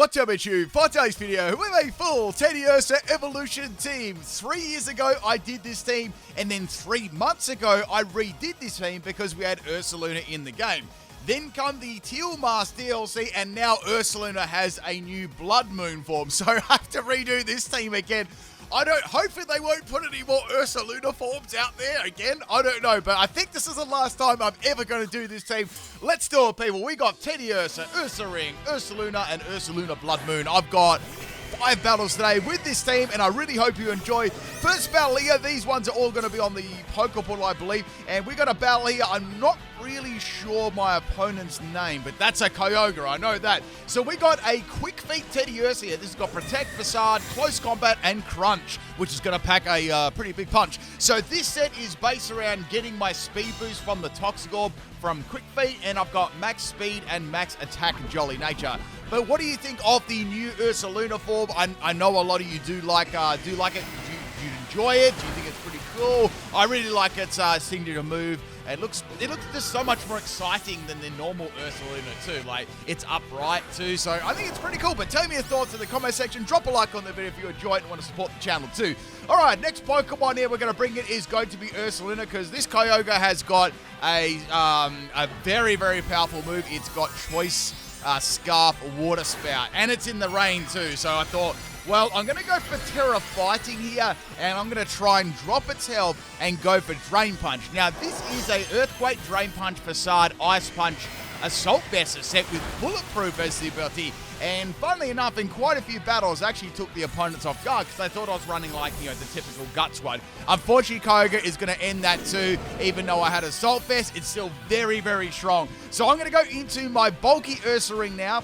what's up, it's you? For today's video, we have a full Teddiursa evolution team. 3 years ago, I did this team, and then 3 months ago, I redid this team because we had Ursaluna in the game. Then come the Teal Mask DLC, and now Ursaluna has a new Bloodmoon form, so I have to redo this team again. Hopefully they won't put any more Ursaluna forms out there again. I don't know, but I think this is the last time I'm ever going to do this team. Let's do it, people. We got Teddiursa, Ursaring, Ursaluna, and Ursaluna Bloodmoon. I've got 5 battles today with this team, and I really hope you enjoy. First battle here, these ones are all going to be on the Pokeportal, I believe, and we got a battle here. I'm not really sure my opponent's name, but that's a Kyogre, I know that. So we got a Quick Feet Teddiursa here. This has got Protect, Facade, Close Combat, and Crunch, which is going to pack a pretty big punch. So this set is based around getting my speed boost from the Toxic Orb from Quick Feet, and I've got max speed and max attack and Jolly Nature. But what do you think of the new Ursaluna form? I know a lot of you do like it. Do you enjoy it? Do you think it's pretty cool? I really like its signature move. It looks just so much more exciting than the normal Ursaluna too. Like, it's upright too, so I think it's pretty cool. But tell me your thoughts in the comment section. Drop a like on the video if you enjoy it and want to support the channel too. All right, next Pokemon here we're going to bring in is going to be Ursaluna, because this Kyogre has got a very, very powerful move. It's got Choice Scarf Water Spout, and it's in the rain too. So I thought, well, I'm going to go for Terra Fighting here, and I'm going to try and drop its health and go for Drain Punch. Now, this is a Earthquake, Drain Punch, Facade, Ice Punch, Assault Vest set with Bulletproof as the ability. And funnily enough, in quite a few battles, I actually took the opponents off guard because they thought I was running like, the typical Guts one. Unfortunately, Kyogre is going to end that too. Even though I had Assault Vest, it's still very, very strong. So I'm going to go into my bulky Ursaring now.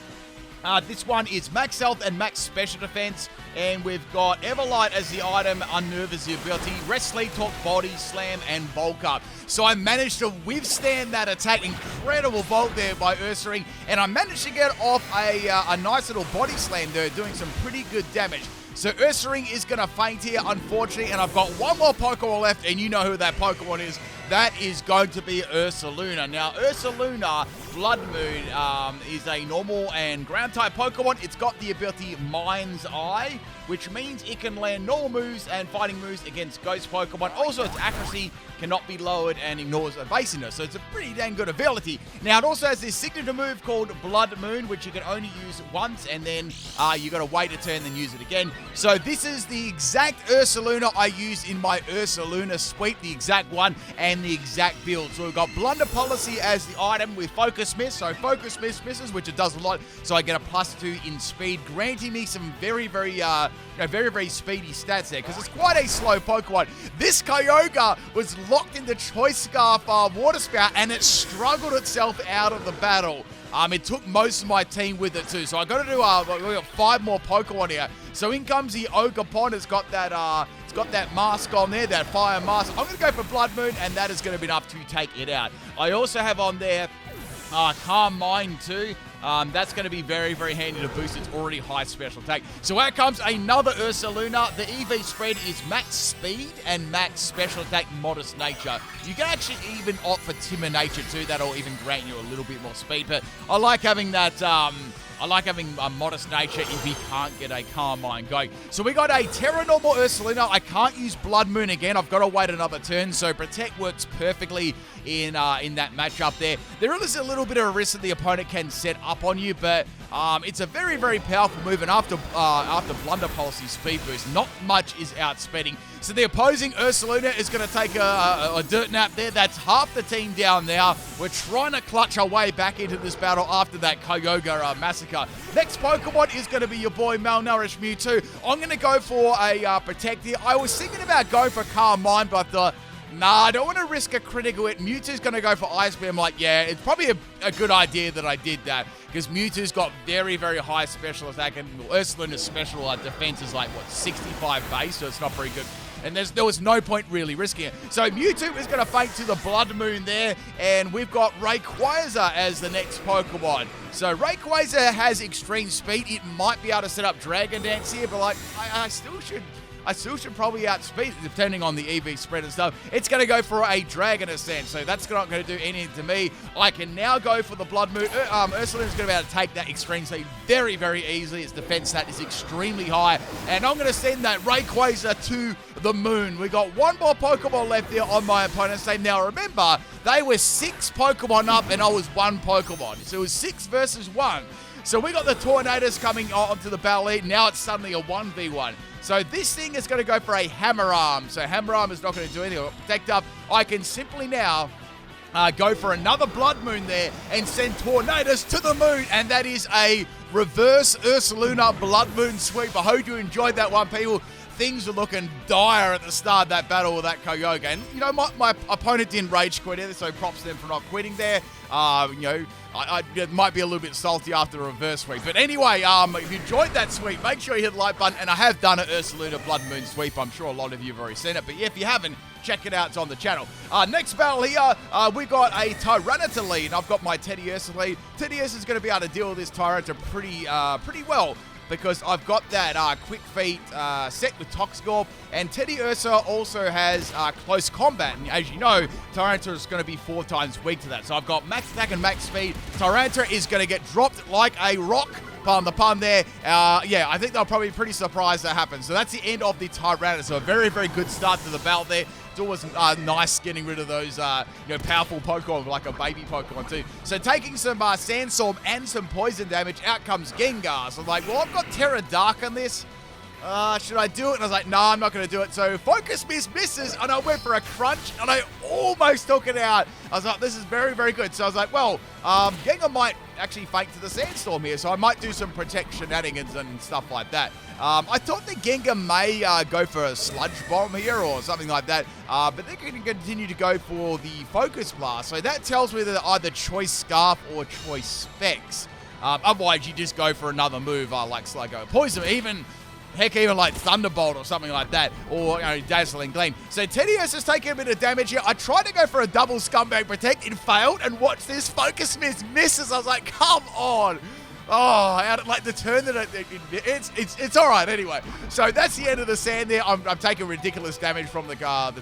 This one is max health and max special defense, and we've got Everlight as the item, Unnerve as the ability, Rest, Sleep, Talk, Body Slam, and Bulk Up. So I managed to withstand that attack. Incredible bulk there by Ursaring, and I managed to get off a nice little Body Slam there, doing some pretty good damage. So Ursaring is going to faint here, unfortunately, and I've got one more Pokemon left, and you know who that Pokemon is. That is going to be Ursaluna. Now, Ursaluna Bloodmoon is a normal and ground-type Pokemon. It's got the ability Mind's Eye, which means it can land normal moves and fighting moves against Ghost Pokemon. Also, its accuracy cannot be lowered and ignores evasiveness, so it's a pretty dang good ability. Now, it also has this signature move called Bloodmoon, which you can only use once, and then you got to wait a turn, then use it again. So this is the exact Ursaluna I used in my Ursaluna Sweep, the exact one, and the exact build. So we've got Blunder Policy as the item with Focus Miss. So Focus Miss misses, which it does a lot. So I get a +2 in speed, granting me some very, very speedy stats there, because it's quite a slow Pokemon. This Kyogre was locked into Choice Scarf Water Spout, and it struggled itself out of the battle. It took most of my team with it too. So I got to do we got 5 more Pokemon here. So in comes the Ogerpon. It's got that mask on there, that fire mask. I'm going to go for Bloodmoon, and that is going to be enough to take it out. I also have on there Calm Mind too. That's going to be very, very handy to boost its already high special attack. So out comes another Ursaluna. The EV spread is max speed and max special attack, Modest Nature. You can actually even opt for Timid Nature too. That'll even grant you a little bit more speed. But I like having that. I like having a Modest Nature if he can't get a Calm Mind going. So we got a Terra Normal Ursaluna. I can't use Bloodmoon again. I've got to wait another turn. So Protect works perfectly in that matchup there. There is a little bit of a risk that the opponent can set up on you, but it's a very, very powerful move. And after Blunder Policy Speed Boost, not much is outspeeding. So the opposing Ursaluna is going to take a dirt nap there. That's half the team down now. We're trying to clutch our way back into this battle after that Kyogre massacre. Next Pokemon is going to be your boy Malnourished Mewtwo. I'm going to go for a Protect here. I was thinking about going for Calm Mind, but I thought, nah, I don't want to risk a critical hit. Mewtwo's going to go for Ice Beam. I'm like, yeah, it's probably a good idea that I did that, because Mewtwo's got very, very high special attack, and Ursaluna's special defense is like, 65 base, so it's not very good. And there was no point really risking it. So Mewtwo is going to faint to the Bloodmoon there, and we've got Rayquaza as the next Pokemon. So Rayquaza has extreme speed. It might be able to set up Dragon Dance here, but like I still should I still should probably outspeed it, depending on the EV spread and stuff. It's going to go for a Dragon Ascent, so that's not going to do anything to me. I can now go for the Bloodmoon. Ursaluna's going to be able to take that Extreme Speed very, very easily. Its defense stat is extremely high, and I'm going to send that Rayquaza to the moon. We got one more Pokemon left there on my opponent's team. Now, remember, they were 6 Pokemon up, and I was 1 Pokemon, so it was 6 versus 1. So we got the Tornadus coming onto the battle lead. Now it's suddenly a 1v1. So this thing is going to go for a Hammer Arm. So Hammer Arm is not going to do anything. Protect up. I can simply now go for another Bloodmoon there and send Tornadus to the moon. And that is a reverse Ursaluna Bloodmoon sweep. I hope you enjoyed that one, people. Things were looking dire at the start of that battle with that Kyogre. And, you know, my opponent didn't rage quit either, so props to them for not quitting there. You know, it might be a little bit salty after the reverse sweep. But anyway, if you enjoyed that sweep, make sure you hit the like button. And I have done an Ursaluna Blood Moon sweep. I'm sure a lot of you have already seen it. But yeah, if you haven't, check it out. It's on the channel. Next battle here, we got a Tyranitar lead. And I've got my Teddiursa lead. Teddiursa is going to be able to deal with this Tyranitar pretty well, because I've got that Quick Feet set with Toxgorb, and Teddiursa also has Close Combat, and as you know, Tyranitar is going to be 4 times weak to that. So I've got Max Attack and Max Speed. Tyranitar is going to get dropped like a rock. Pardon the pun there. Yeah, I think they'll probably be pretty surprised that happens. So that's the end of the Tyranitar. So a very, very good start to the battle there. It's always nice getting rid of those powerful Pokemon, like a baby Pokemon too. So taking some Sandstorm and some poison damage, out comes Gengar. So I'm like, well, I've got Terra Dark on this. Should I do it? And I was like, no, I'm not going to do it. So Focus misses, and I went for a Crunch, and I almost took it out. I was like, this is very, very good. So I was like, well, Gengar might actually fake to the Sandstorm here, so I might do some Protect shenanigans and stuff like that. I thought that Gengar may go for a Sludge Bomb here or something like that, but they're going to continue to go for the Focus Blast. So that tells me that either Choice Scarf or Choice Specs. Otherwise, you just go for another move like Sluggo. Poison, even like Thunderbolt or something like that, or Dazzling Gleam. So Teddiursa's taking a bit of damage here. I tried to go for a double Scumbag Protect, it failed, and watch this, Focus misses. I was like, come on. Oh, like the turn that it's all right anyway. So that's the end of the sand there. I'm taking ridiculous damage from the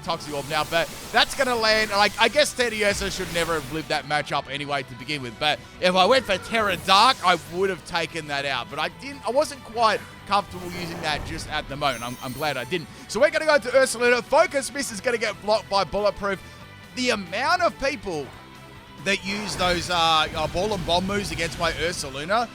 Toxic Orb now, but that's going to land. Like, I guess Teddiursa should never have lived that matchup anyway to begin with. But if I went for Terra Dark, I would have taken that out. But I wasn't quite comfortable using that just at the moment. I'm glad I didn't. So we're going to go to Ursaluna. Focus Miss is going to get blocked by Bulletproof. The amount of people that use those Ball and Bomb moves against my Ursaluna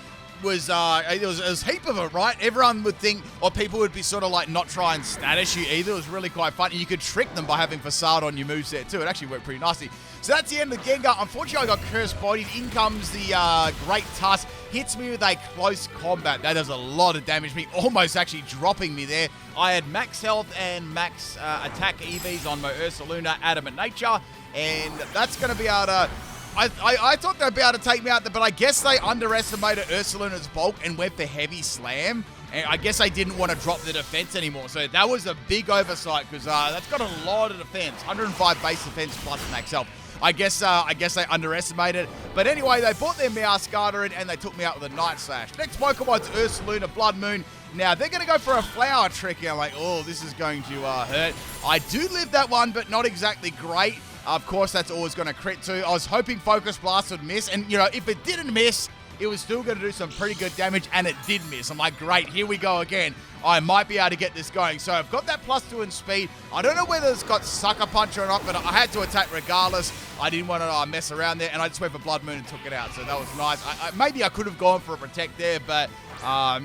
was it was a heap of it, right? Everyone would think, or people would be sort of like not try and status you either. It was really quite fun. And you could trick them by having Facade on your moveset too. It actually worked pretty nicely. So that's the end of Gengar. Unfortunately, I got Cursed Bodied. In comes the Great Tusk. Hits me with a Close Combat. That does a lot of damage to me, almost actually dropping me there. I had max health and max attack EVs on my Ursaluna Adamant Nature, and that's going to be able to... I thought they'd be able to take me out, but I guess they underestimated Ursaluna's bulk and went for Heavy Slam. And I guess they didn't want to drop the defense anymore. So that was a big oversight, because that's got a lot of defense. 105 base defense plus max health. I guess they underestimated it. But anyway, they bought their Meowscarter in and they took me out with a Night Slash. Next Pokemon's Ursaluna Bloodmoon. Now, they're going to go for a Flower Trick. And I'm like, oh, this is going to hurt. I do live that one, but not exactly great. Of course, that's always going to crit too. I was hoping Focus Blast would miss. And, if it didn't miss, it was still going to do some pretty good damage, and it did miss. I'm like, great, here we go again. I might be able to get this going. So I've got that +2 in speed. I don't know whether it's got Sucker Punch or not, but I had to attack regardless. I didn't want to mess around there, and I just went for Blood Moon and took it out. So that was nice. Maybe I could have gone for a Protect there, but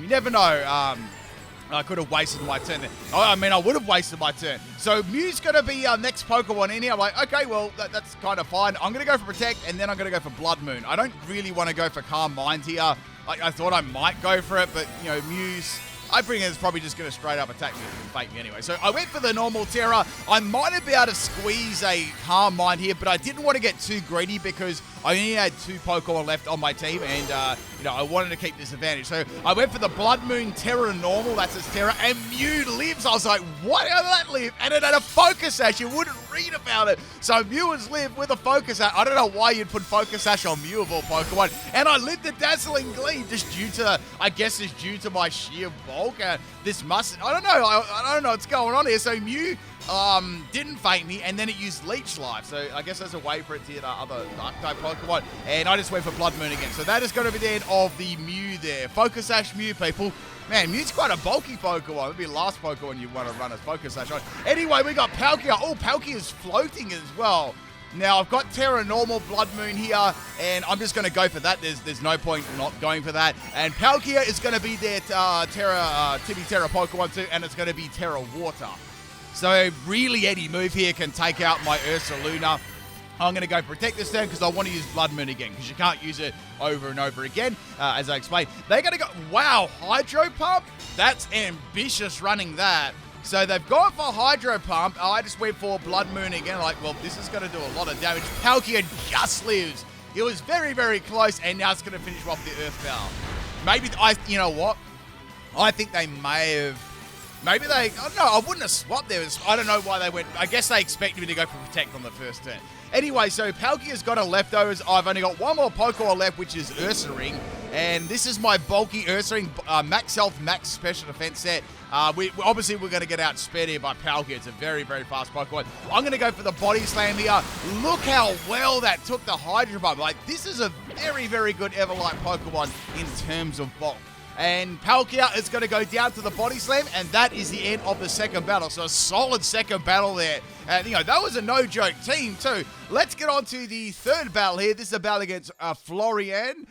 you never know. I could have wasted my turn there. I would have wasted my turn. So Mew's going to be our next Pokemon in here. I'm like, okay, well, that's kind of fine. I'm going to go for Protect, and then I'm going to go for Blood Moon. I don't really want to go for Calm Mind here. I thought I might go for it, but, Mew's... I think it's probably just going to straight up attack me and fake me anyway. So I went for the normal Terra. I might have been able to squeeze a Calm Mind here, but I didn't want to get too greedy because I only had 2 Pokemon left on my team, and I wanted to keep this advantage. So I went for the Blood Moon Terra normal. That's its Terra, and Mew lives. I was like, what? How did that live? And it had a Focus Sash. You wouldn't read about it. So Mewers live with a Focus Sash. I don't know why you'd put Focus Sash on Mew of all Pokemon. And I lived the Dazzling Gleam just due to, I guess it's due to my sheer bulk. This must, I don't know. I don't know what's going on here. So Mew didn't faint me, and then it used Leech Life. So I guess there's a way for it to hit other Dark-type Pokemon. And I just went for Blood Moon again. So that is going to be the end of the Mew there. Focus Sash Mew, people. Man, Mew's quite a bulky Pokemon. It'll be the last Pokemon you want to run as Focus Sash on. Anyway, we got Palkia. Oh, Palkia is floating as well. Now, I've got Terra Normal Blood Moon here, and I'm just going to go for that. There's no point not going for that. And Palkia is going to be their Tibi Terra Pokemon too, and it's going to be Terra Water. So, really any move here can take out my Ursaluna. I'm going to go Protect this turn because I want to use Blood Moon again because you can't use it over and over again, as I explained. They're going to go, wow, Hydro Pump? That's ambitious running that. So they've gone for Hydro Pump. I just went for Blood Moon again. Like, well, this is going to do a lot of damage. Palkia just lives. It was very, very close, and now it's going to finish off the Earthbound. Maybe, you know what? I think they may have... Maybe they... Oh, no, I wouldn't have swapped there. I don't know why they went... I guess they expected me to go for Protect on the first turn. Anyway, so Palkia's got a leftovers. I've only got one more Pokemon left, which is Ursaring. And this is my bulky Ursaring max health, max special defense set. Obviously, we're going to get outsped here by Palkia. It's a very, very fast Pokemon. I'm going to go for the Body Slam here. Look how well that took the Hydro Pump. Like, this is a very, very good Everlight Pokemon in terms of bulk. And Palkia is going to go down to the Body Slam, and that is the end of the second battle. So a solid second battle there. And, you know, that was a no-joke team, too. Let's get on to the third battle here. This is a battle against Florian.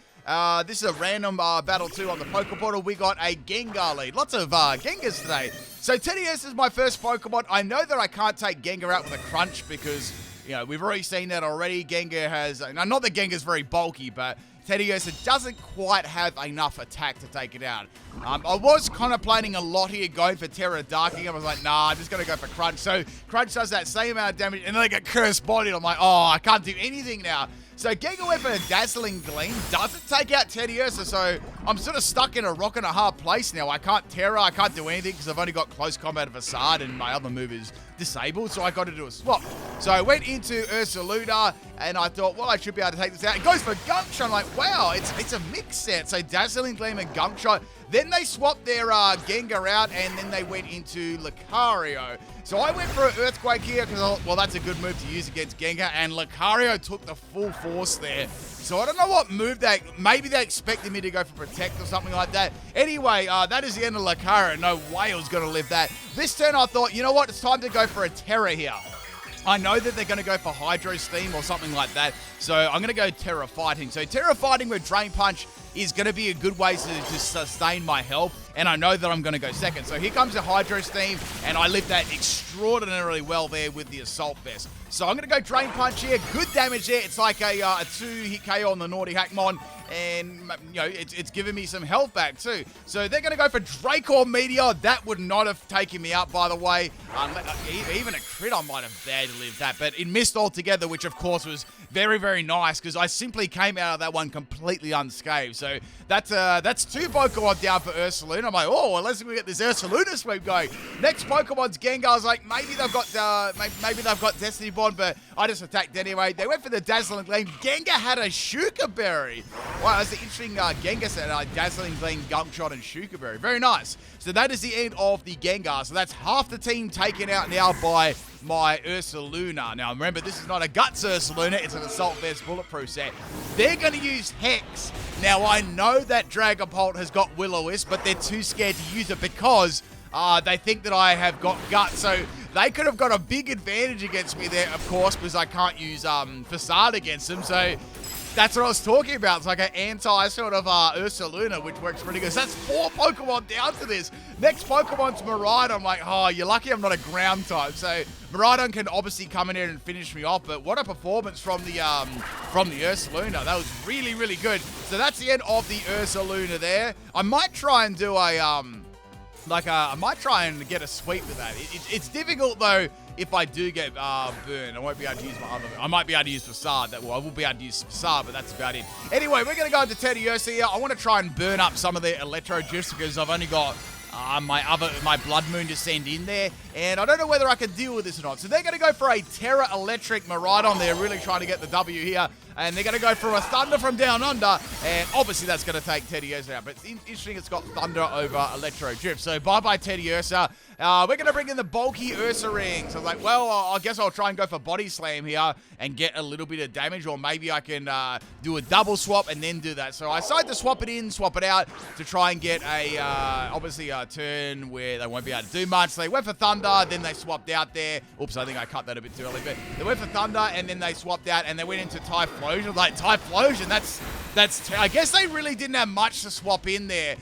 This is a random battle, too, on the Poké Portal. We got a Gengar lead. Lots of Gengars today. So Teddiursa is my first Pokemon. I know that I can't take Gengar out with a Crunch because, you know, we've already seen that already. Gengar has... not that Gengar's very bulky, but... Teddiursa doesn't quite have enough attack to take it out. I was contemplating a lot here going for Terra Darking. I was like, nah, I'm just going to go for Crunch. So Crunch does that same amount of damage, and then I get Cursed Body. I'm like, oh, I can't do anything now. So Gengar went for a Dazzling Gleam. Doesn't take out Teddiursa, so I'm sort of stuck in a rock and a hard place now. I can't Terra, I can't do anything because I've only got Close Combat Facade, and my other move is disabled, so I got to do a swap. So I went into Ursaluna, and I thought, well, I should be able to take this out. It goes for Gunk Shot. I'm like, wow, it's a mix set. So Dazzling Gleam and Gunk Shot. Then they swapped their Gengar out, and then they went into Lucario. So I went for an Earthquake here because I thought, well, that's a good move to use against Gengar, and Lucario took the full force there. So I don't know what move maybe they expected me to go for Protect or something like that. Anyway, that is the end of Lucario. No way I was going to live that. This turn I thought, you know what, it's time to go for a Terra here. I know that they're going to go for Hydro Steam or something like that, so I'm going to go Terra Fighting. So Terra Fighting with Drain Punch is going to be a good way to sustain my health, and I know that I'm going to go second. So here comes the Hydro Steam, and I lived that extraordinarily well there with the Assault Vest. So I'm going to go Drain Punch here. Good damage there. It's like a 2-hit KO on the Naughty Hackmon, and you know it's giving me some health back too. So they're going to go for Dracor Meteor. That would not have taken me out, by the way. Even a crit, I might have barely lived that, but it missed altogether, which of course was very, very nice because I simply came out of that one completely unscathed. So that's 2 Pokemon down for Ursaluna. I'm like, oh, well, let's get this Ursaluna sweep going. Next Pokemon's Gengar. I was like, maybe they've got Destiny Bond, but I just attacked anyway. They went for the Dazzling Gleam. Gengar had a Shuka Berry. Wow, that's an interesting Gengar set. Dazzling Gleam, Gunk Shot, and Shuka Berry. Very nice. So that is the end of the Gengar. So that's half the team taken out now by my Ursaluna. Now, remember, this is not a Guts Ursaluna. It's an Assault Vest Bulletproof set. They're going to use Hex. Now, I know that Dragapult has got Will-O-Wisp, but they're too scared to use it because they think that I have got Guts. So they could have got a big advantage against me there, of course, because I can't use Facade against them. So that's what I was talking about. It's like an anti sort of Ursaluna, which works pretty good. So that's 4 Pokemon down to this. Next Pokemon's Miraidon. I'm like, oh, you're lucky I'm not a ground type. So Miraidon can obviously come in here and finish me off. But what a performance from the Ursaluna. That was really, really good. So that's the end of the Ursaluna there. I might try and do a I might try and get a sweep with that. It's difficult though. If I do get burned, I won't be able to use my other... I might be able to use Facade. I will be able to use Facade, but that's about it. Anyway, we're going to go into Teddiursa here. I want to try and burn up some of their Electro Gifts because I've only got my Bloodmoon to send in there, and I don't know whether I can deal with this or not. So they're going to go for a Terra Electric Miraidon. They're really trying to get the W here, and they're going to go for a Thunder from Down Under, and obviously that's going to take Teddiursa out. But it's interesting, it's got Thunder over Electro Drift. So bye-bye Teddiursa. We're going to bring in the bulky Ursaring. So I was like, well, I guess I'll try and go for Body Slam here and get a little bit of damage, or maybe I can do a double swap and then do that. So I decided to swap it in, swap it out to try and get obviously a turn where they won't be able to do much. So they went for Thunder, then they swapped out there. Oops, I think I cut that a bit too early, but they went for Thunder and then they swapped out and they went into Typhlosion. Like, Typhlosion, I guess they really didn't have much to swap in there.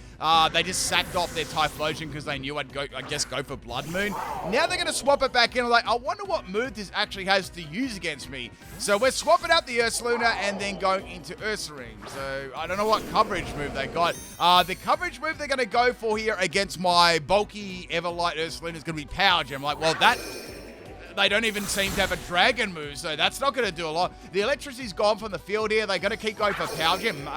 They just sacked off their Typhlosion because they knew I'd go for Bloodmoon. Now they're going to swap it back in. I'm like, I wonder what move this actually has to use against me. So we're swapping out the Ursaluna and then going into Ursaring. So I don't know what coverage move they got. The coverage move they're going to go for here against my bulky Everlight Ursaluna is going to be Power Gem. Like, well, they don't even seem to have a dragon move, so that's not going to do a lot. The electricity's gone from the field here. They're going to keep going for Power Gem.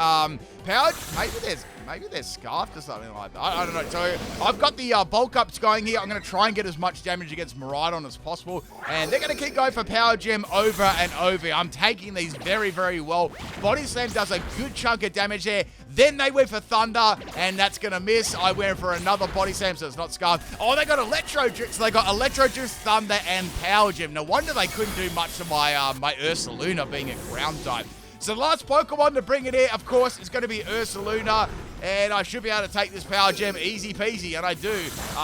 Maybe they're scarfed or something like that. I don't know. So I've got the bulk ups going here. I'm going to try and get as much damage against Miraidon as possible. And they're going to keep going for Power Gem over and over. I'm taking these very, very well. Body Slam does a good chunk of damage there. Then they went for Thunder, and that's going to miss. I went for another Body Slam, so it's not scarfed. Oh, they got Electro Drift. So they got Electro Drift, Thunder, and Power Gem. No wonder they couldn't do much to my my Ursaluna being a ground type. So the last Pokemon to bring it here, of course, is going to be Ursaluna. And I should be able to take this Power Gem easy peasy, and I do,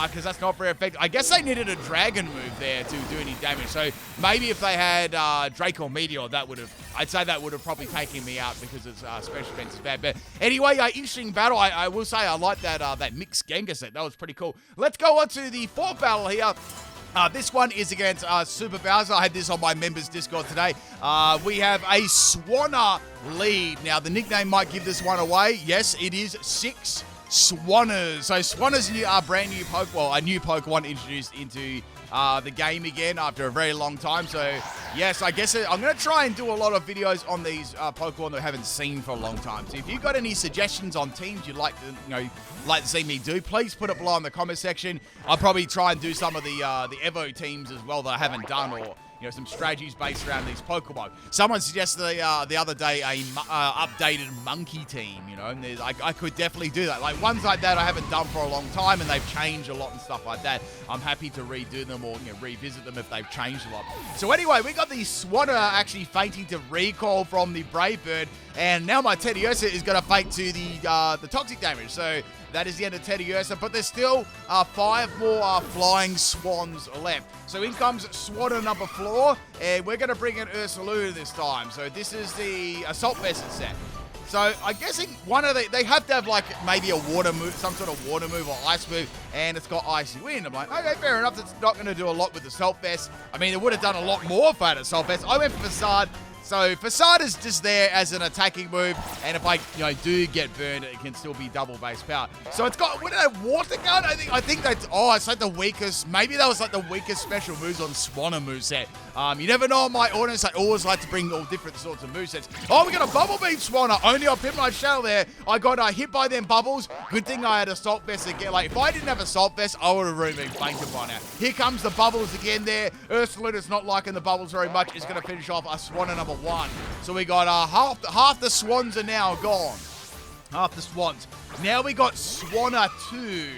because that's not very effective. I guess they needed a Dragon move there to do any damage. So maybe if they had Draco Meteor, I'd say that would have probably taken me out because its special defense is bad. But anyway, interesting battle. I will say I like that mixed Gengar set. That was pretty cool. Let's go on to the fourth battle here. This one is against Super Bowser. I had this on my members Discord today. We have a Swanna lead. Now, the nickname might give this one away. Yes, it is 6 Swanners. So Swanna's brand new Pokemon, well, a new Pokemon introduced into the game again after a very long time. So yes, I guess I'm going to try and do a lot of videos on these Pokemon that I haven't seen for a long time. So if you've got any suggestions on teams you'd like to see me do, please put it below in the comment section. I'll probably try and do some of the Evo teams as well that I haven't done, or some strategies based around these Pokemon. Someone suggested the other day a updated monkey team, and I could definitely do that. Like, ones like that I haven't done for a long time, and they've changed a lot and stuff like that. I'm happy to redo them or revisit them if they've changed a lot. So anyway, we got the Swanna actually fainting to recall from the Brave Bird, and now my Teddiursa is going to faint to the toxic damage. So that is the end of Teddiursa, but there's still 5 more Flying Swans left. So in comes Swanna number 4, and we're going to bring in Ursaluna this time. So this is the Assault Vest set. So I'm guessing they have to have like maybe a water move, some sort of water move or ice move, and it's got Icy Wind. I'm like, okay, fair enough. It's not going to do a lot with the Assault Vest. I mean, it would have done a lot more if I had Assault Vest. I went for Facade. So Facade is just there as an attacking move, and if I do get burned, it can still be double base power. So it's got Water Gun. I think that's it's like the weakest. Maybe that was like the weakest special moves on Swanna moveset. You never know on my audience. I always like to bring all different sorts of movesets. Oh, we got a Bubble Beam Swanna. Only on PIMPNITE Shadow there. I got hit by them bubbles. Good thing I had Assault Vest again. Like, if I didn't have Assault Vest, I would have really been fainted by now. Here comes the bubbles again there. Ursaluna's not liking the bubbles very much. It's going to finish off a Swanna number 1. So we got half the Swans are now gone. Half the Swans. Now we got Swanna 2,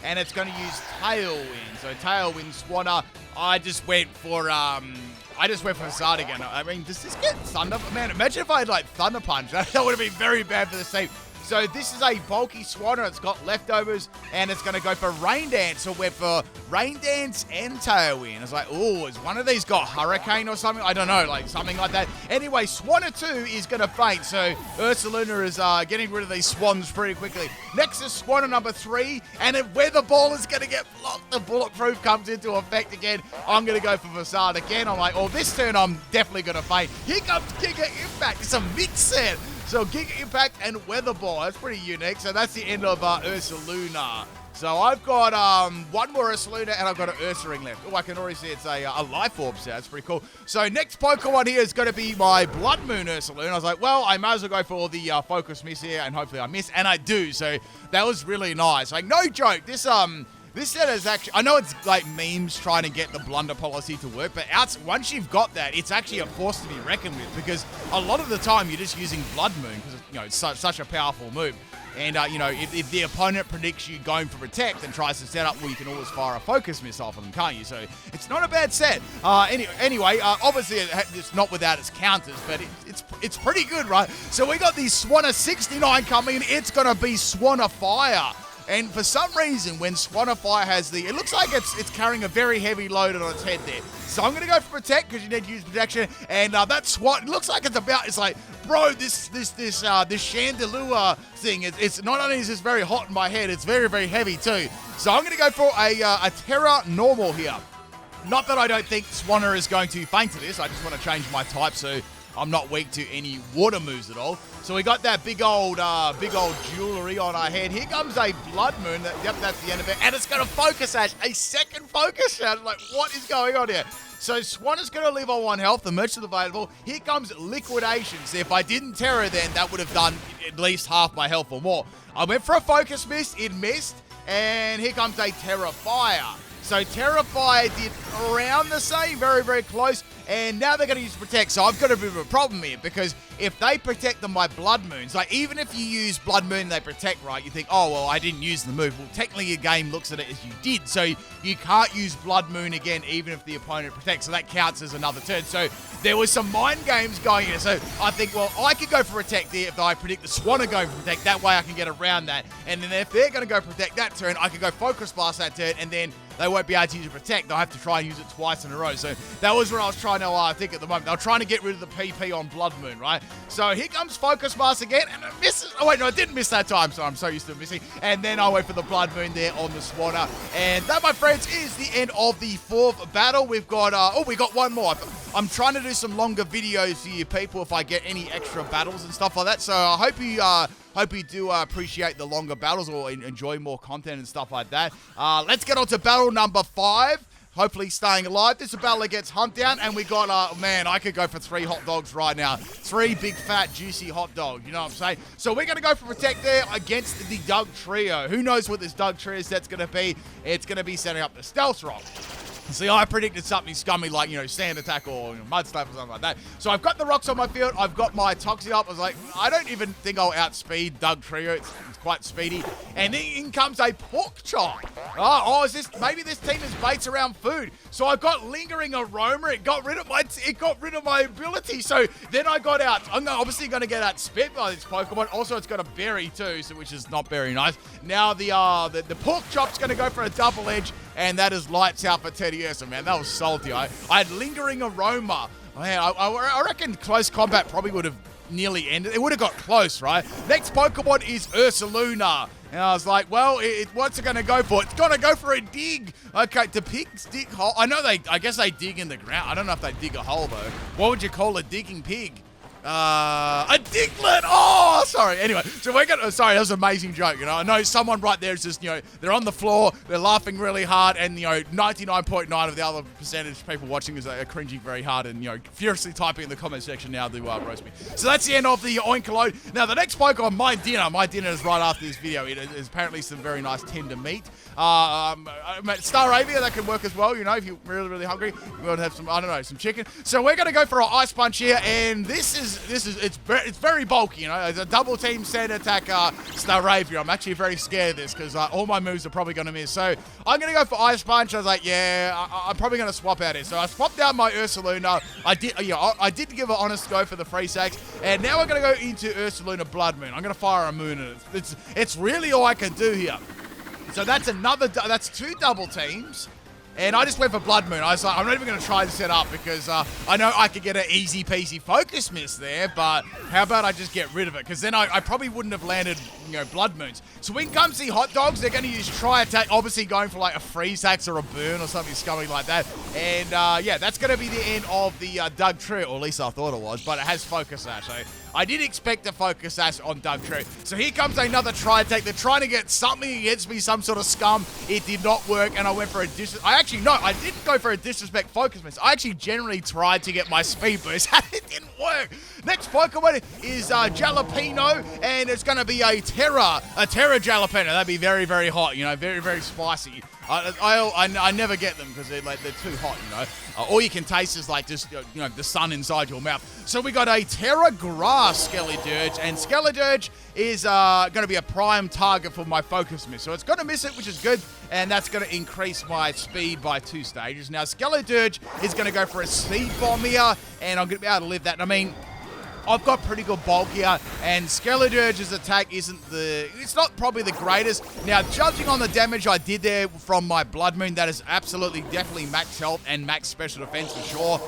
and it's going to use Tailwind. So Tailwind Swanna. I just went for Facade again. I mean, does this get Thunder? Man, imagine if I had like Thunder Punch. That would have been very bad for the team. So this is a bulky Swanna. It's got leftovers, and it's going to go for Rain Dance. So we're for Rain Dance and Tailwind. It's like, oh, has one of these got Hurricane or something? I don't know, like something like that. Anyway, Swanna 2 is going to faint. So Ursaluna is getting rid of these Swans pretty quickly. Next is Swanna number 3, and where the ball is going to get blocked, the Bulletproof comes into effect again. I'm going to go for Facade again. I'm like, oh, this turn I'm definitely going to faint. Here comes Giga Impact. It's a mix set. So Giga Impact and Weather Ball. That's pretty unique. So that's the end of Ursaluna. So I've got one more Ursaluna and I've got an Ursaring left. Oh, I can already see it's a Life Orb set. That's pretty cool. So next Pokemon here is going to be my Bloodmoon Ursaluna. I was like, well, I might as well go for the Focus Miss here and hopefully I miss. And I do. So that was really nice. Like, no joke. This set is actually, I know it's like memes trying to get the blunder policy to work, but once you've got that, it's actually a force to be reckoned with because a lot of the time you're just using Bloodmoon because it's it's such a powerful move. And, if the opponent predicts you going for Protect and tries to set up, well, you can always fire a Focus Missile off of them, can't you? So it's not a bad set. Anyway, obviously it's not without its counters, but it's pretty good, right? So we got the Swanna 69 coming in. It's going to be Swanna Fire. And for some reason, when Swanna Fire has it looks like it's carrying a very heavy load on its head there. So I'm going to go for Protect because you need to use protection. And that Swan, it looks like it's like, bro, this Chandelure thing, it's not only is this very hot in my head, it's very, very heavy too. So I'm going to go for a Terra Normal here. Not that I don't think Swanna is going to faint to this. I just want to change my type so I'm not weak to any water moves at all. So we got that big old jewelry on our head. Here comes a Bloodmoon. Yep, that's the end of it. And it's going to Focus Sash. A second Focus Sash. Like, what is going on here? So Swanna's going to live on 1 health. The merch is available. Here comes Liquidation. So if I didn't Terror then, that would have done at least half my health or more. I went for a Focus Miss. It missed. And here comes a Terra Fire. So Terra Fire did around the same, very, very close. And now they're going to use Protect. So I've got a bit of a problem here because if they Protect them by Blood Moons, like even if you use Blood Moon and they Protect, right, you think, oh, well, I didn't use the move. Well, technically your game looks at it as you did. So you can't use Blood Moon again even if the opponent Protects. So that counts as another turn. So there was some mind games going here. So I think, well, I could go for Protect here if I predict the Swanna going for Protect. That way I can get around that. And then if they're going to go Protect that turn, I could go Focus Blast that turn and then they won't be able to use Protect. They'll have to try and use it twice in a row. So that was what I was trying to think at the moment. They were trying to get rid of the PP on Blood Moon, right? So here comes Focus Blast again, and it misses. Oh, wait, no, I didn't miss that time, so I'm so used to missing. And then I went for the Blood Moon there on the Swanna. And that, my friends, is the end of the 4th battle. We've got, we got one more. I'm trying to do some longer videos for you people if I get any extra battles and stuff like that. So I hope you do appreciate the longer battles or enjoy more content and stuff like that. Let's get on to battle number 5. Hopefully staying alive. This is a battle against Huntdown, and we got, man, I could go for 3 hot dogs right now. 3 big, fat, juicy hot dogs, you know what I'm saying? So we're going to go for Protect there against the Doug Trio. Who knows what this Doug Trio set's going to be? It's going to be setting up the Stealth Rock. See, I predicted something scummy like, Sand Attack or Mud Slap or something like that. So I've got the rocks on my field. I've got my Toxie up. I was like, I don't even think I'll outspeed Doug Trio. It's quite speedy. And then in comes a Pork Chop. Maybe this team is based around food. So I've got Lingering Aroma. It got rid of my ability. So then I got out. I'm obviously going to get outspit by this Pokemon. Also, it's got a berry too, so which is not very nice. Now the Pork Chop's going to go for a double edge. And that is lights out for Teddiursa, man. That was salty. I had Lingering Aroma. Man, I reckon close combat probably would have nearly ended. It would have got close, right? Next Pokemon is Ursaluna. And I was like, well, what's it going to go for? It's going to go for a dig. Okay, do pigs dig hole? I guess they dig in the ground. I don't know if they dig a hole, though. What would you call a digging pig? A Diglett! Oh, sorry. Anyway, so sorry, that was an amazing joke, I know someone right there is just, they're on the floor, they're laughing really hard, and, 99.9 of the other percentage of people watching are cringing very hard and, furiously typing in the comment section now to roast me. So that's the end of the Oinkologne. Now, the next Pokemon, my dinner is right after this video. It is apparently some very nice tender meat. Staravia, that can work as well, if you're really, really hungry. You want to have some, some chicken. So we're going to go for our Ice Punch here, and it's very bulky, It's a double team Sand Attack Staravia. I'm actually very scared of this because all my moves are probably going to miss. So I'm going to go for Ice Punch. I was like, yeah, I'm probably going to swap out here. So I swapped out my Ursaluna. I did give an honest go for the free sacks. And now we're going to go into Ursaluna Bloodmoon. I'm going to fire a moon at it. It's really all I can do here. So that's 2 double teams. And I just went for Bloodmoon. I was like, I'm not even going to try to set up because I know I could get an easy peasy Focus Miss there, but how about I just get rid of it? Because then I probably wouldn't have landed, Bloodmoons. So when comes the hot dogs, they're going to use Tri Attack, obviously going for like a Freeze Axe or a Burn or something scummy like that. And yeah, that's going to be the end of the Doug Trio, or at least I thought it was, but it has Focus Sash. So I did expect to focus Sass on Dugtrio. So here comes another try attack. They're trying to get something against me, some sort of scum. It did not work, and I went for a I didn't go for a disrespect focus miss. I actually generally tried to get my speed boost, and it didn't work. Next Pokemon is Jalapeno, and it's going to be a Terra Jalapeno. That'd be very, very hot, you know, very, very spicy. I never get them because they're too hot, you know. All you can taste is like just, you know, the sun inside your mouth. So we got a Terra Grass Skeledirge, and Skeledirge is going to be a prime target for my focus miss. So it's going to miss it, which is good, and that's going to increase my speed by 2 stages. Now, Skeledirge is going to go for a Seed Bomb here, and I'm going to be able to live that. I mean, I've got pretty good bulk here, and Skeledirge's attack it's not probably the greatest. Now, judging on the damage I did there from my Bloodmoon, that is absolutely, definitely max health and max special defense for sure,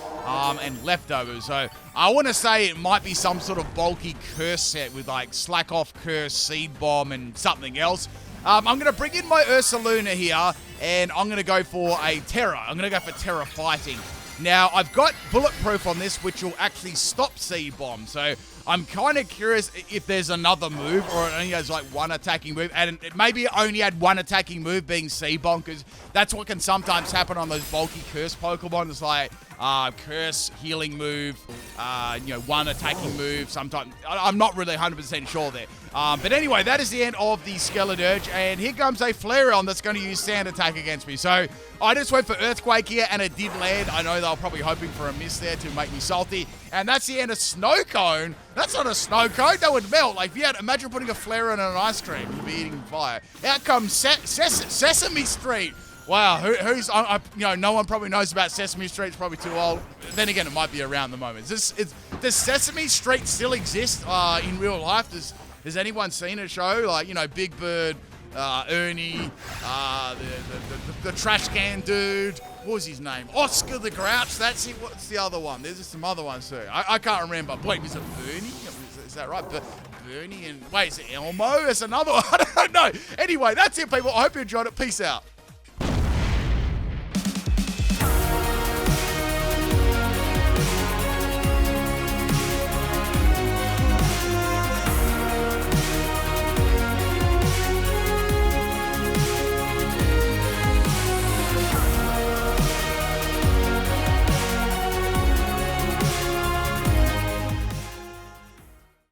and leftovers. So I want to say it might be some sort of bulky curse set with like Slack Off Curse, Seed Bomb, and something else. I'm going to bring in my Ursaluna here, and I'm going to go for a Terra. I'm going to go for Terra Fighting. Now, I've got Bulletproof on this, which will actually stop Seed Bomb. So I'm kind of curious if there's another move, or it only has like one attacking move. And maybe it only had one attacking move, being Seed Bomb, because that's what can sometimes happen on those bulky Curse Pokemon. It's like Curse, healing move, you know, one attacking move. Sometimes I'm not really 100% sure there. But anyway, that is the end of the Skeledirge, and here comes a Flareon that's going to use Sand Attack against me. So I just went for Earthquake here, and it did land. I know they were probably hoping for a miss there to make me salty, and that's the end of Snow Cone. That's not a snow cone. That would melt. Like, if you had, imagine putting a Flareon on an ice cream, you'd be eating fire. Out comes Sesame Street. Wow, who's, you know, no one probably knows about Sesame Street. It's probably too old. Then again, it might be around the moment. Does Sesame Street still exist in real life? Has anyone seen a show? Like, you know, Big Bird, Ernie, the trash can dude. What was his name? Oscar the Grouch. That's it. What's the other one? There's some other ones too. I can't remember. Wait, is it Bernie? Is that right? Bernie and... Wait, is it Elmo? It's another one. I don't know. Anyway, that's it, people. I hope you enjoyed it. Peace out.